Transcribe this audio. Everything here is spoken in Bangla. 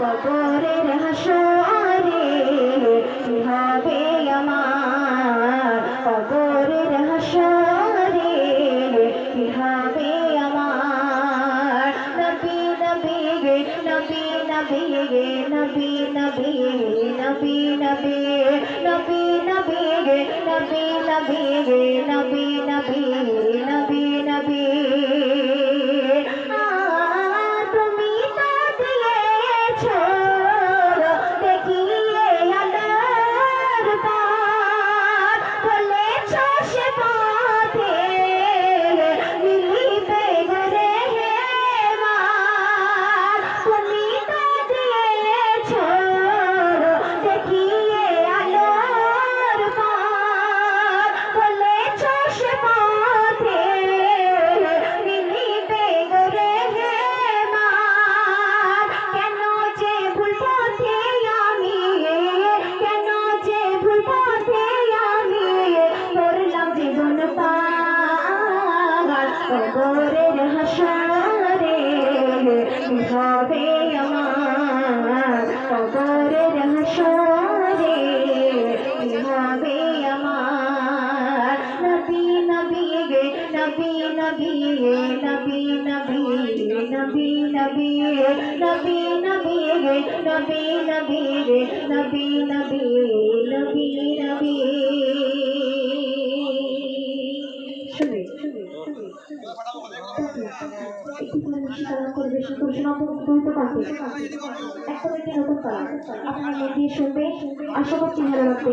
কবরের হাসরে কি হবে আমার, কবরের হাসরে কি হবে আমার। নবী নবী গে নবী নবী গে নবী নবী নবী নবী নবী নবী গে নবী নবী গে নবী নবী নবী নবী। তুমি তো দিয়েছো দেখিয়ে আলোর পথ, বলেছো সে পথে মিলিবে ঘরে হেমার। তুমি তো দিয়েছো দেখিয়ে আলোর পথ, বলেছো সে পথে মিলিবে ঘরে হেমার। কেন যে ভুল পথে আমি, কেন যে ভুল পথে আমি করলাম জীবন পার। কবরের হাসরে কি হবে আমার, কবরের হাসরে কি হবে আমার। নবী নবী গে নবী নবী নবী নবী নবী নবী নবী নবী গে নবী নবী গে নবী নবী নবী নবী। শুনে আপনার মন দিয়ে শুনবে, আশা করছি ভালো লাগবে।